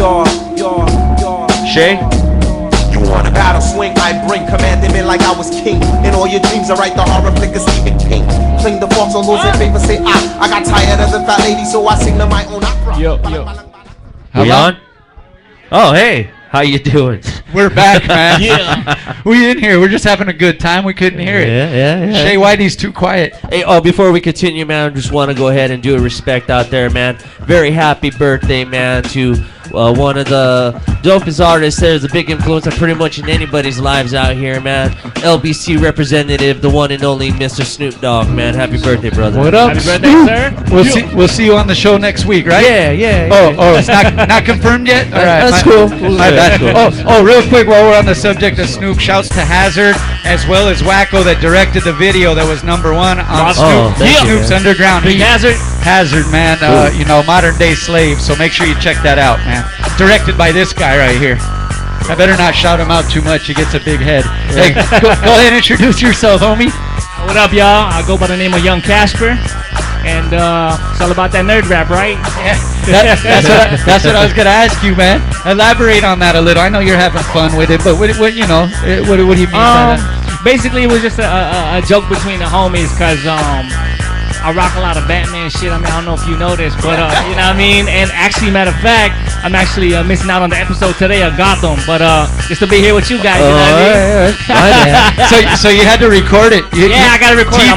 Shay? On a battle swing, I bring commanding me like I was king. In all your dreams, I write the horror flickers, Stephen King. Cling the forks on those in favor, say I got tired of the fat lady, so I sing to my own opera. Yo. We on? Oh, hey. How you doing? We're back, man. Yeah. We in here. We're just having a good time. We couldn't hear it. Yeah. Shay Whitey's too quiet. Hey, before we continue, man, I just want to go ahead and do a respect out there, man. Very happy birthday, man, to one of the dopest artists. There's a big influence on pretty much in anybody's lives out here, man. LBC representative, the one and only Mr. Snoop Dogg, man. Happy birthday, brother. What up, Happy birthday, sir. We'll see you on the show next week, right? Yeah. Oh, it's not confirmed yet? All right. That's cool. That's cool. Oh, real quick, while we're on the subject of Snoop, shouts to Hazard as well as Wackoe that directed the video that was #1 on Snoop's Underground. Big Hazard, man. Modern day slave. So make sure you check that out, man. Directed by this guy right here. I better not shout him out too much. He gets a big head. Hey, go ahead and introduce yourself, homie. What up, y'all? I go by the name of Young Kasper, and it's all about that nerd rap, right? Yeah. That's what I was gonna ask you, man. Elaborate on that a little. I know you're having fun with it, but what do you mean by that? Basically, it was just a joke between the homies, cause I rock a lot of Batman shit. I mean, I don't know if you know this, but you know what I mean? And actually, matter of fact, I'm actually missing out on the episode today of Gotham, but just to be here with you guys, you know what I mean? So you had to record it. I gotta record it.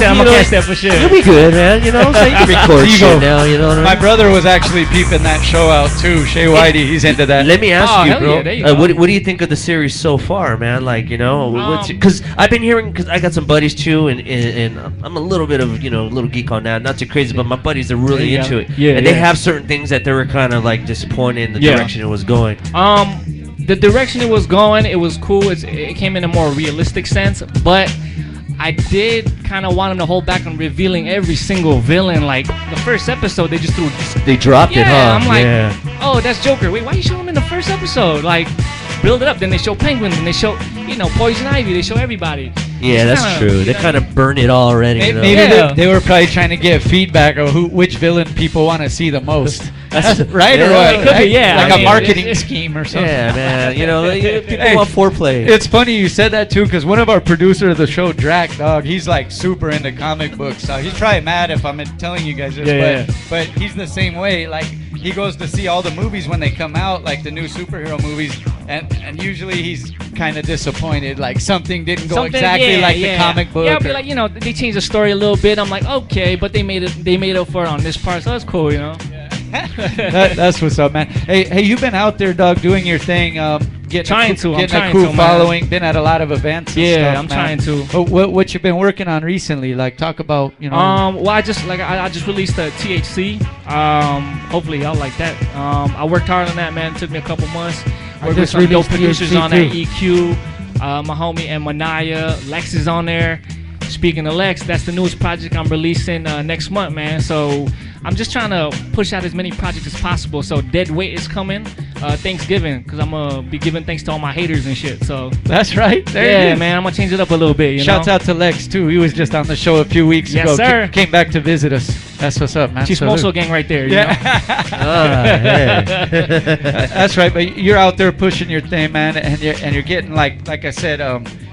I'm gonna catch that for sure. You'll be good, man. You know, so you can record shit now, you know what I mean? My brother was actually peeping that show out too. Shay Whitey, he's into that. Let me ask you, bro. Yeah, what do you think of the series so far, man? Like, because I've been hearing, because I got some buddies too, and I'm a little bit of, a little geek on that. Not too crazy, but my buddies are really into it. Yeah, and they have certain things that they were kind of like disappointed in the direction it was going. The direction it was going, it was cool. It came in a more realistic sense, but I did kind of want them to hold back on revealing every single villain. Like the first episode, they just threw. They dropped it, huh? I'm like, oh, that's Joker. Wait, why you show him in the first episode? Like, build it up. Then they show Penguin, and they show, Poison Ivy. They show everybody. Yeah, that's true. They kind of burn it all already. Maybe they were probably trying to get feedback of which villain people want to see the most. That's right, or what? It could be, like a marketing scheme or something. Yeah, man. People want foreplay. It's funny you said that too, because one of our producers of the show, Drac, dog, he's like super into comic books. He's probably mad if I'm telling you guys this, but he's the same way. Like, he goes to see all the movies when they come out, like the new superhero movies, and usually he's kind of disappointed, like something didn't go exactly like the comic book. Yeah, I'll be like, they changed the story a little bit. I'm like, okay, but they made up for it on this part, so that's cool, That's what's up, man. Hey, you've been out there, dog, doing your thing, getting a cool following, been at a lot of events. I'm trying to. What you been working on recently? Like, talk about, Well, I just released a THC. Hopefully y'all like that. I worked hard on that, man. It took me a couple months. Worked with some dope producers on that. EQ, my homie and Manaya, Lex is on there. Speaking of Lex, that's the newest project I'm releasing next month, man. So I'm just trying to push out as many projects as possible. So Dead Weight is coming Thanksgiving, because I'm going to be giving thanks to all my haters and shit. So that's right. There man, I'm going to change it up a little bit. Shouts out to Lex, too. He was just on the show a few weeks ago. Yes, sir. Came back to visit us. That's what's up, man. Chismoso gang right there. That's right. But you're out there pushing your thing, man, and you're getting, like I said,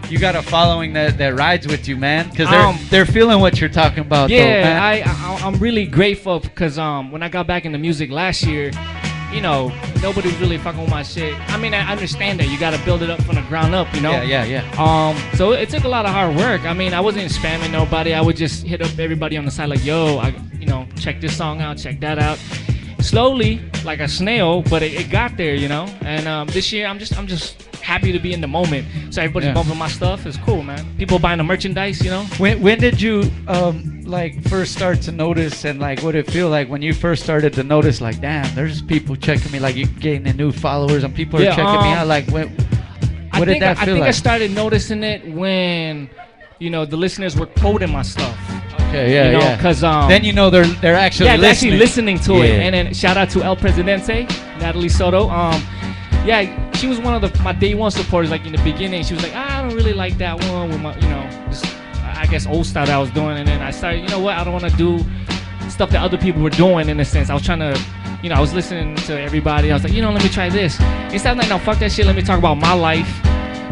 you got a following that rides with you, man, because they're feeling what you're talking about. Yeah, though, man. I'm really grateful, because when I got back into music last year, nobody was really fucking with my shit. I mean, I understand that you got to build it up from the ground up, Yeah. So it took a lot of hard work. I mean, I wasn't spamming nobody. I would just hit up everybody on the side like, yo, check this song out, check that out. Slowly, like a snail, but it got there, And this year, I'm just happy to be in the moment. So everybody's bumping my stuff. It's cool, man. People buying the merchandise, When did you first start to notice, and like what it feel like when you first started to notice, like, damn, there's people checking me, like you getting new followers and people are checking me out, like what did that feel like? I started noticing it when the listeners were quoting my stuff. Okay, because then they're actually listening to it. And then shout out to El Presidente, Natalie Soto. She was one of my day one supporters. Like in the beginning, she was like, I don't really like that one with my, just I guess old style that I was doing. And then I started, I don't want to do stuff that other people were doing. In a sense, I was trying to, I was listening to everybody. I was like, let me try this. Instead of like, no, fuck that shit. Let me talk about my life.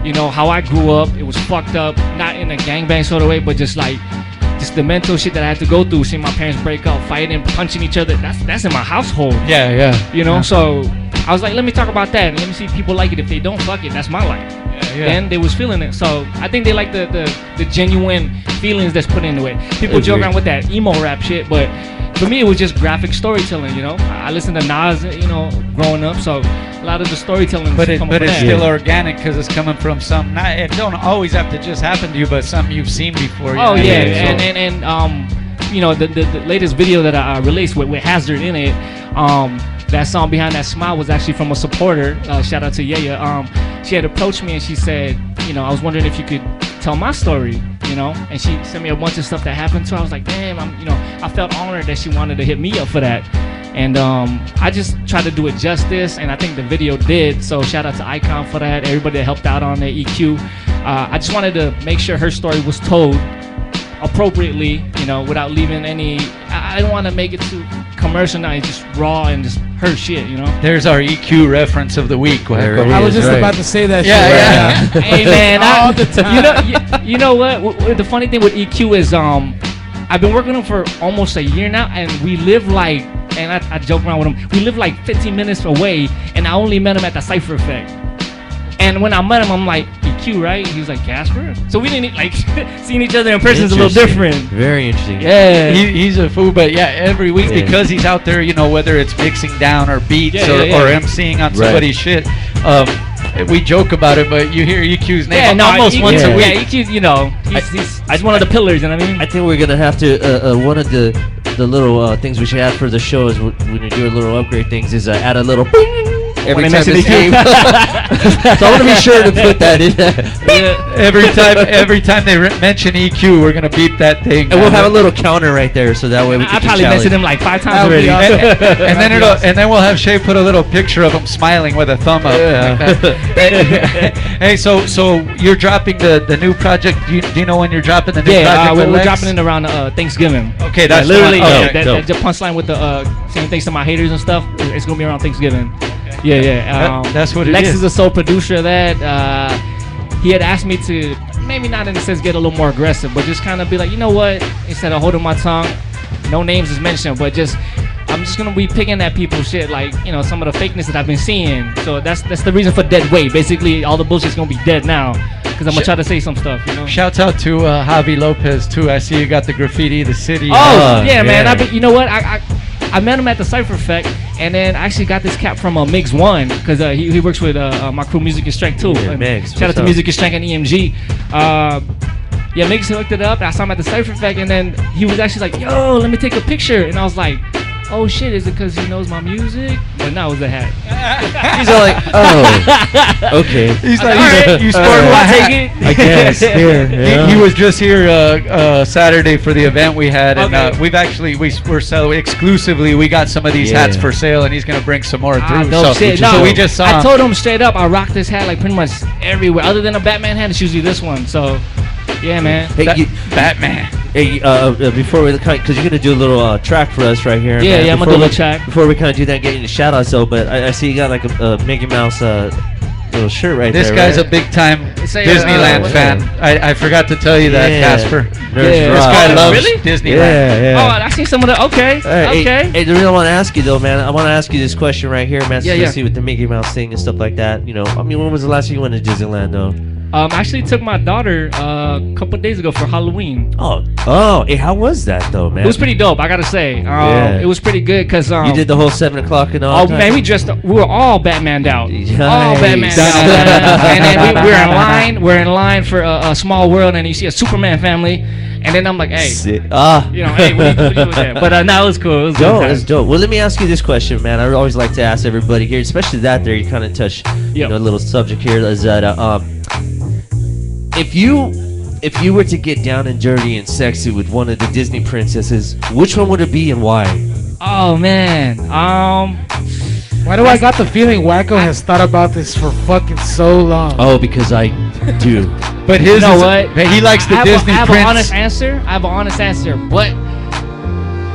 How I grew up. It was fucked up, not in a gangbang sort of way, but just the mental shit that I had to go through, seeing my parents break up, fighting, punching each other. That's in my household. Yeah. So I was like, let me talk about that and let me see if people like it. If they don't, fuck it, that's my life. Then they was feeling it. So I think they like the genuine feelings that's put into it. People joke around with that emo rap shit, but for me it was just graphic storytelling. I listened to Nas, growing up, so a lot of the storytelling. But it's still organic because it's coming from something. It don't always have to just happen to you, but something you've seen before. Oh yeah, and the latest video that I released with Hazard in it, that song Behind That Smile was actually from a supporter. Shout out to Yaya. She had approached me and she said, I was wondering if you could tell my story, and she sent me a bunch of stuff that happened to her. I was like, damn, I felt honored that she wanted to hit me up for that. And I just tried to do it justice, and I think the video did. So shout out to Icon for that, everybody that helped out on the EQ. I just wanted to make sure her story was told appropriately, without leaving any. I don't want to make it too commercial now. It's just raw and just her shit, There's our EQ reference of the week. I was just about to say that. Yeah. Hey man, all the time. You know what? The funny thing with EQ is, I've been working with them for almost a year now, and we live like, and I joke around with him. We live like 15 minutes away, and I only met him at the Cypher Effect. And when I met him, I'm like, EQ, right? He was like, Kasper? So we didn't, seeing each other in person is a little different. Very interesting. Yeah. He's a fool, but every week, because he's out there, whether it's mixing down or beats or emceeing on somebody's shit, we joke about it, but you hear EQ's name almost once a week. EQ, he's one of the pillars, you know what I mean? I think we're going to have to, one of the little things we should add for the show is when you do a little upgrade things is add a little bing every time this game. So I want to be sure to put that in. Every time they mention EQ, we're gonna beep that thing. And we'll have a little counter right there, so that way we can. I probably mentioned him like 5 times already. And then we'll have Shay put a little picture of him smiling with a thumb up. Hey, so you're dropping the new project. Do you know when you're dropping the new project? We're dropping it around Thanksgiving. Okay, that's literally the punchline with the saying thanks to my haters and stuff. It's gonna be around Thanksgiving. That's what it Lex is. is a sole producer of that. He had asked me to, maybe not in a sense get a little more aggressive, but just kind of be like, you know what? Instead of holding my tongue, no names is mentioned, but I'm just gonna be picking at people's shit, like some of the fakeness that I've been seeing. So that's the reason for dead weight. Basically, all the bullshit's gonna be dead now, because I'm gonna try to say some stuff. Shouts out to Javi Lopez too. I see you got the graffiti, the city. Oh yeah, man. You know what? I met him at the Cypher Effect, and then I actually got this cap from Migs One, because he works with my crew Music and Strength too. Yeah, Migs. Shout out to Music and Strength and EMG. Migs hooked it up. I saw him at the Cypher Effect, and then he was actually like, "Yo, let me take a picture," and I was like, "Oh shit, is it because he knows my music?" But no, it was a hat. He's all like, "Oh, okay." He's like, right. "You scored my hat." Take it. I guess. He was just here Saturday for the event we had, and we're selling exclusively. We got some of these hats for sale, and he's gonna bring some more through. So we just saw. I told him straight up, I rock this hat like pretty much everywhere. Other than a Batman hat, it's usually this one. So, yeah, man. Hey, Batman. Hey, before we, because you're gonna do a little track for us right here. Yeah, man. I'm gonna do a little track. Before we kind of do that, get you the shout outs though. But I see you got like a Mickey Mouse little shirt right there. This guy's a big time Disneyland fan. I forgot to tell you that, Kasper. This guy loves Disneyland. Yeah. Oh, I see some of the. Okay. Hey, the reason I want to ask you though, man. I want to ask you this question right here, man. Yeah. See with the Mickey Mouse thing and stuff like that. When was the last time you went to Disneyland though? I actually took my daughter a couple days ago for Halloween. Oh, hey, how was that though, man? It was pretty dope, I gotta say. It was pretty good because you did the whole 7 o'clock and all. Oh man, we were all Batmaned out. Nice. All Batmaned out. And then we're in line. We're in line for a small world, and you see a Superman family. And then I'm like, hey, hey, what do you do with that? But no, it was cool. It was dope. Well, let me ask you this question, man. I always like to ask everybody here, especially that there. You kind of touch, a little subject here. Is that if you were to get down and dirty and sexy with one of the Disney princesses, which one would it be and why? Oh man, why do I got the feeling Wackoe has thought about this for fucking so long? Oh, because I do. But you know what? He likes the Disney I have prince. I have an honest answer, but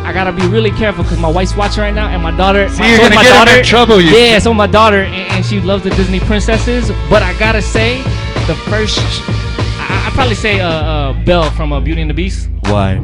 I gotta be really careful because my wife's watching right now, and my daughter. See, you're gonna my get daughter, her in trouble. You. Yeah, so my daughter, and she loves the Disney princesses. But I gotta say, the first, I'd probably say Belle from Beauty and the Beast. Why?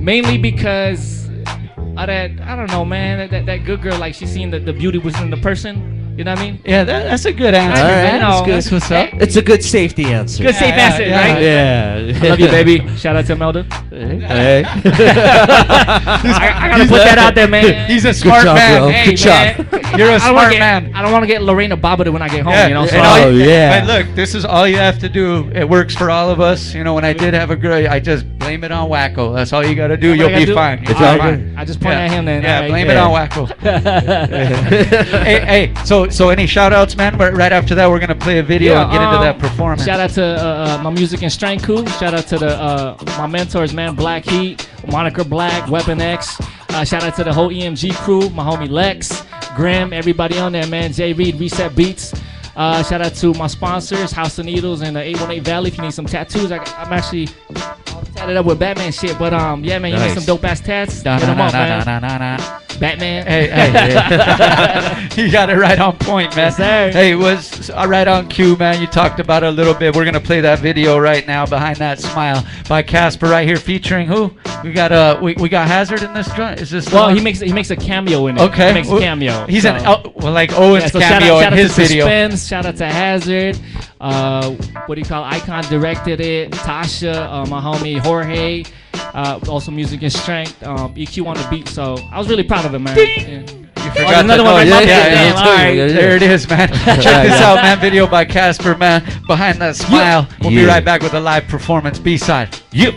Mainly because of that, I don't know, man. That good girl, like she seen that the beauty was in the person. You know what I mean? Yeah, that's a good answer. All right, man. that's good. That's what's up. It's a good safety answer. Good safe answer, right? Yeah. I love you, baby. Shout out to Melda. Hey. I gotta put that out there, man. He's a smart job, man. bro. Hey, Good job. You're a I don't wanna smart get- man. I don't want to get Lorena Bobbitt when I get home, you know. So and all you- yeah. But look, this is all you have to do. It works for all of us. You know, when I did have a girl, I just blame it on Wackoe. That's all you got to do. That's You'll all I be gotta do? fine. It's You'll all be good. fine. I just point at him then. Yeah, Alright, blame yeah. it on Wackoe. hey, so any shout outs, man? But right after that, we're gonna play a video and get into that performance. Shout out to my music and strength crew. Shout out to my mentors, man. Black Heat, Monica Black, Weapon X. Shout out to the whole EMG crew, my homie Lex, Grim, everybody on there, man. J Reed, Reset Beats. Shout out to my sponsors, House of Needles and the 818 Valley. If you need some tattoos, I'm actually all tatted up with Batman shit. But yeah, man, you need some dope ass tats. Hit them up, man. Batman. Hey, you got it right on point, man. Yes, sir. Hey, it was right on cue, man. You talked about it a little bit. We're gonna play that video right now, Behind That Smile, by Kasper, right here, featuring who? We got we got Hazard in this joint. Is this? Well, he makes a cameo in it. Okay. He makes a cameo. He's so. like Owen's So cameo shout in out his to video. Suspense, shout out to Hazard. What do you call it? Icon directed it. Tasha, my homie Jorge. Also music and strength. EQ on the beat. So I was really proud of him, man. Yeah. You forgot another one right yeah, there. yeah, Damn, yeah, all right. yeah. There it is, man. Check this out, man. Video by Kasper, man. Behind That Smile. We'll be Yeah. right back with a live performance B-side. Yep.